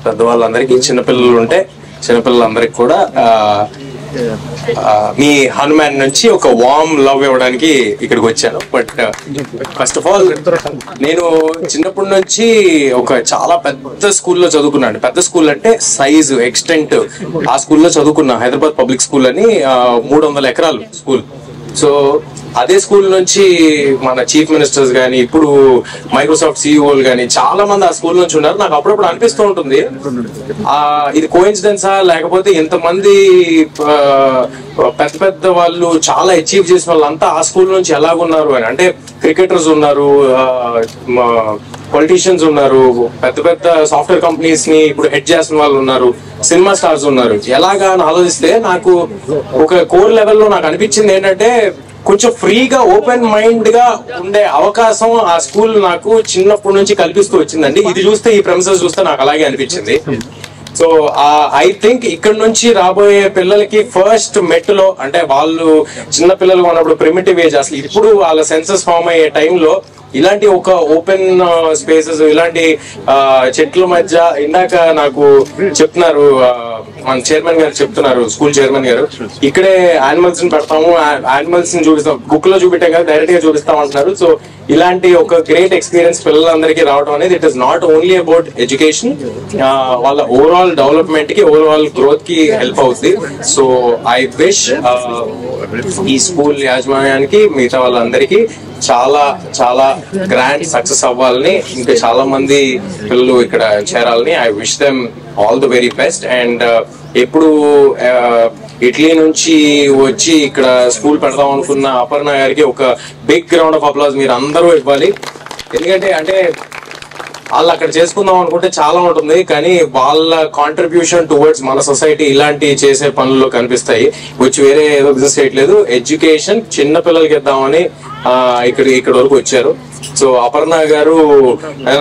పెద్దవాళ్ళందరికీ, చిన్నపిల్లలు ఉంటే చిన్నపిల్లలందరికీ కూడా మీ హనుమాన్ నుంచి ఒక వార్మ్ లవ్ ఇవ్వడానికి ఇక్కడికి వచ్చాను. బట్ ఫస్ట్ ఆఫ్ ఆల్ నేను చిన్నప్పటి నుంచి ఒక చాలా పెద్ద స్కూల్లో చదువుకున్నాను. పెద్ద స్కూల్ అంటే సైజు ఎక్స్టెంట్, ఆ స్కూల్లో చదువుకున్నా. హైదరాబాద్ పబ్లిక్ స్కూల్ అని 300 ఎకరాలు స్కూల్. సో అదే స్కూల్ నుంచి మన చీఫ్ మినిస్టర్స్ కానీ, ఇప్పుడు మైక్రోసాఫ్ట్ సిఇఓలు కానీ చాలా మంది ఆ స్కూల్ నుంచి ఉన్నారు. నాకు అప్పుడప్పుడు అనిపిస్తూ ఉంటుంది, ఇది కోఇన్సిడెన్సా లేకపోతే ఇంతమంది పెద్ద పెద్ద వాళ్ళు చాలా అచీవ్ చేసిన వాళ్ళంతా ఆ స్కూల్ నుంచి ఎలాగున్నారు అని. అంటే క్రికెటర్స్ ఉన్నారు, పొలిటీషియన్స్ ఉన్నారు, పెద్ద పెద్ద సాఫ్ట్వేర్ కంపెనీస్ ని ఇప్పుడు హెడ్ చేసిన వాళ్ళు ఉన్నారు, సినిమా స్టార్స్ ఉన్నారు. ఎలాగా అని ఆలోచిస్తే నాకు ఒక కోర్ లెవెల్లో నాకు అనిపించింది ఏంటంటే, కొంచెం ఫ్రీగా ఓపెన్ మైండ్ గా ఉండే అవకాశం ఆ స్కూల్ నాకు చిన్నప్పటి నుంచి కల్పిస్తూ వచ్చిందండి. ఇది చూస్తే, ఈ ప్రెమిసెస్ చూస్తే నాకు అలాగే అనిపించింది. సో ఐ థింక్ ఇక్కడ నుంచి రాబోయే పిల్లలకి ఫస్ట్ మెట్టులో, అంటే వాళ్ళు చిన్న పిల్లలు ఉన్నప్పుడు ప్రిమిటివ్ ఏజ్, అసలు ఇప్పుడు వాళ్ళ సెన్సెస్ ఫామ్ అయ్యే టైంలో ఇలాంటి ఒక ఓపెన్ స్పేసెస్, ఇలాంటి చెట్ల మధ్య, ఇందాక నాకు చెప్తున్నారు మన చైర్మన్ గారు చెప్తున్నారు, స్కూల్ చైర్మన్ గారు, ఇక్కడే యానిమల్స్ ని పెడతాము, యానిమల్స్ ని చూపిస్తాం, బుక్ లో చూపించాం కదా, డైరెక్ట్ గా చూపిస్తాం అంటున్నారు. సో ఇలాంటి ఒక గ్రేట్ ఎక్స్పీరియన్స్ పిల్లలందరికీ రావడం అనేది, it is not only about education, వాళ్ళ ఓవరాల్ డెవలప్మెంట్ కి, ఓవరాల్ గ్రోత్ కి హెల్ప్ అవుతుంది. సో ఐ విష్ ఈ స్కూల్ యాజమాన్యానికి, మిగతా వాళ్ళందరికీ చాలా చాలా గ్రాండ్ సక్సెస్ అవ్వాలని, ఇంకా చాలా మంది పిల్లలు ఇక్కడ చేరాలని. I wish them all the very best. And ఎప్పుడు ఇటలీ నుంచి వచ్చి ఇక్కడ స్కూల్ పెడదాం అనుకున్న అపర్ణ గారికి ఒక బిగ్ రౌండ్ ఆఫ్ అప్లాజ్ మీరు అందరూ ఇవ్వాలి. ఎందుకంటే అంటే వాళ్ళు అక్కడ చేసుకుందాం అనుకుంటే చాలా ఉంటుంది, కానీ వాళ్ళ కాంట్రిబ్యూషన్ టువర్డ్స్ మన సొసైటీ ఇలాంటి చేసే పనుల్లో కనిపిస్తాయి. వచ్చి వేరే ఏదో బిజినెస్ చేయట్లేదు, ఎడ్యుకేషన్ చిన్న పిల్లలకి ఇద్దామని ఇక్కడ వరకు వచ్చారు. సో అపర్ణ గారు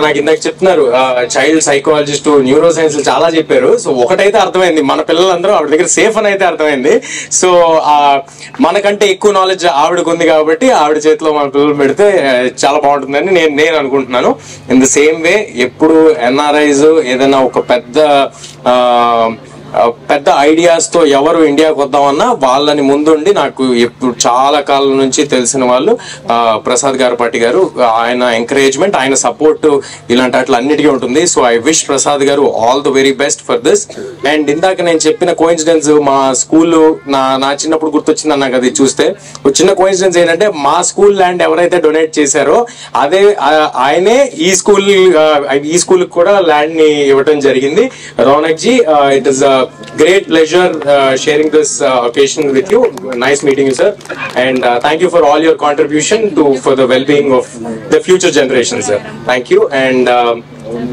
నాకు ఇందాక చెప్తున్నారు, చైల్డ్ సైకాలజిస్ట్, న్యూరో సైన్స్ చాలా చెప్పారు. సో ఒకటైతే అర్థమైంది, మన పిల్లలందరూ ఆవిడ దగ్గర సేఫ్ అని అయితే అర్థమైంది. సో మనకంటే ఎక్కువ నాలెడ్జ్ ఆవిడకు ఉంది కాబట్టి ఆవిడ చేతిలో మన పిల్లలు పెడితే చాలా బాగుంటుందని నేను అనుకుంటున్నాను. ఇన్ ద సేమ్ వే ఎప్పుడు ఎన్ఆర్ఐస్ ఏదైనా ఒక పెద్ద ఐడియాస్ తో ఎవరు ఇండియాకి వద్దామన్నా వాళ్ళని ముందుండి, నాకు ఎప్పుడు చాలా కాలం నుంచి తెలిసిన వాళ్ళు ప్రసాద్ గారపాటి గారు, ఆయన ఎంకరేజ్మెంట్, ఆయన సపోర్ట్ ఇలాంటి అట్లా అన్నిటికీ ఉంటుంది. సో ఐ విష్ ప్రసాద్ గారు all the very best for this. And ఇందాక నేను చెప్పిన కోఇన్సిడెన్స్, మా స్కూల్ నా చిన్నప్పుడు గుర్తొచ్చింది అన్నా కదా, చూస్తే ఒక చిన్న కోఇన్సిడెన్స్ ఏంటంటే, మా స్కూల్ ల్యాండ్ ఎవరైతే డొనేట్ చేశారో ఆయనే ఈ స్కూల్ కూడా ల్యాండ్ ని ఇవ్వడం జరిగింది. Raunak ji, it is great pleasure sharing this occasion with you. Nice meeting you, sir, and thank you for all your contribution for the well-being of the future generations, sir. Thank you. And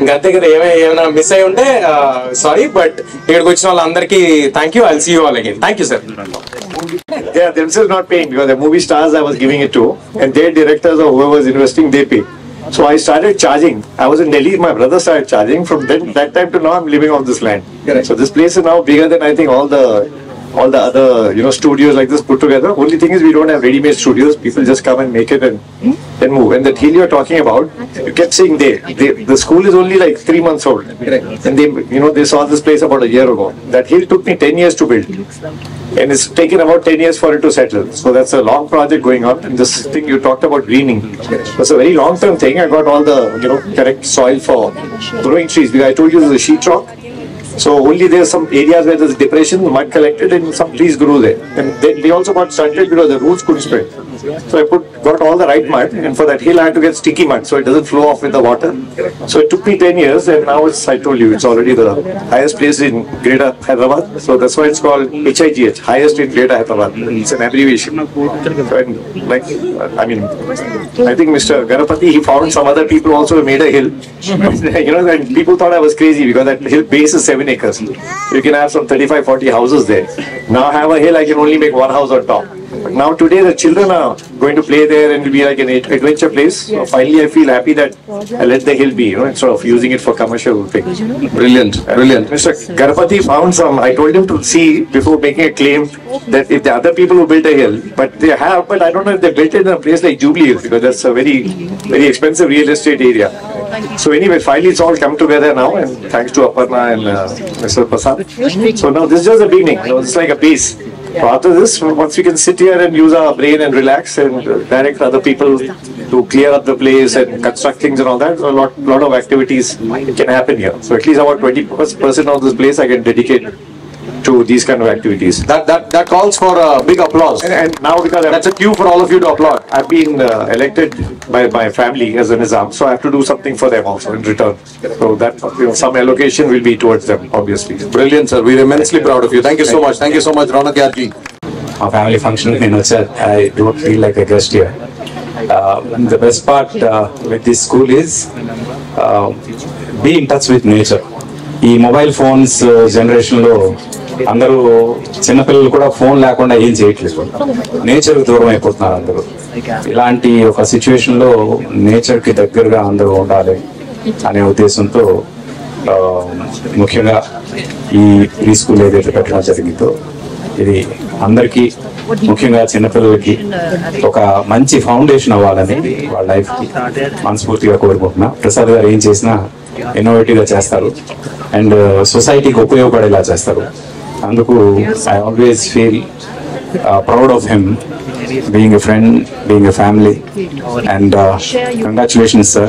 గంతే కదా, ఏమైనా miss అయి ఉంటే sorry, but ఇక్కడికి వచ్చిన వాళ్ళందరికీ thank you. I'll see you all again. Thank you, sir. They are themselves not paying, because the movie stars I was giving it to, and their directors or whoever was investing, they pay. So I started charging. I was in Delhi, my brother started charging. From that time to now, I'm living off this land. Correct. So this place is now bigger than I think all the other studios like this put together. Only thing is we don't have ready-made studios. People just come and make it and then move. And that hill you're talking about, you kept saying the school is only like 3 months old. Correct. And they saw this place about a year ago. That hill took me 10 years to build. And it's taken about 10 years for it to settle. So that's a long project going on. And this thing you talked about greening, it's a very long-term thing. I got all the correct soil for growing trees. Because I told you there's a sheet rock. So only there's some areas where there's depression, mud collected, and some trees grew there. And they also got stunted because the roots couldn't spread. So I got all the right mud, and for that hill I had to get sticky mud so it doesn't flow off with the water. So it took me 10 years, and now I told you, it's already the highest place in Greater Hyderabad. So that's why it's called HIGH, highest in Greater Hyderabad. It's an abbreviation. So, I think Mr. Garapati, he found some other people also made a hill. And people thought I was crazy because that hill base is 7 acres. You can have some 35-40 houses there. Now I have a hill, I can only make one house on top. But now today the children are going to play there and it'll be like an adventure place. So finally I feel happy that I let the hill be, instead of using it for commercial things. Brilliant, brilliant. Mr. Garapati found some, I told him to see before making a claim that if the other people who built a hill, but they have, but I don't know if they built it in a place like Jubilee Hills, because that's a very, very expensive real estate area. So anyway, finally it's all come together now, and thanks to Aparna and Mr. Prasad. So now this is just the beginning, it's like a base. So after this, once we can sit here and use our brain and relax and direct other people to clear up the place and construct things and all that, a lot of activities can happen here. So at least about 20% of this place I can dedicate to these kind of activities. That calls for a big applause. And now because That's a cue for all of you to applaud. I've been elected by my family as a Nizam, so I have to do something for them also in return. So that some allocation will be towards them, obviously. Brilliant, sir. We're immensely proud of you. Thank you so much. Thank you so much, Raunak Yarji. Our family function in Uchad, I don't feel like a guest here. The best part with this school is be in touch with nature. ఈ mobile phones జనరేషన్లో అందరూ చిన్నపిల్లలు కూడా phone లేకుండా ఏం చేయట్లేదు, నేచర్కి దూరం అయిపోతున్నారు అందరూ. ఇలాంటి ఒక సిచ్యువేషన్లో నేచర్కి దగ్గరగా అందరూ ఉండాలి అనే ఉద్దేశంతో ముఖ్యంగా ఈ ప్రీ స్కూల్ ఏదైతే పెట్టడం జరిగిందో ఇది అందరికీ ముఖ్యంగా చిన్నపిల్లలకి ఒక మంచి ఫౌండేషన్ అవ్వాలని వాళ్ళ లైఫ్కి మనస్ఫూర్తిగా కోరుకుంటున్నా. ప్రసాద్ గారు ఏం చేసినా ఇన్నోవేటివ్గా చేస్తారు అండ్ సొసైటీకి ఉపయోగపడేలా చేస్తారు. అందుకు I always feel proud of him, being a friend, being a family, and congratulations, sir.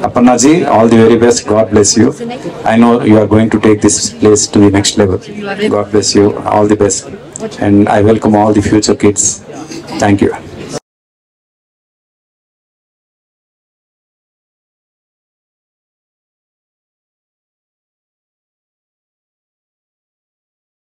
Aparna ji, all the very best. God bless you. I know you are going to take this place to the next level. God bless you. All the best, and I welcome all the future kids. Thank you.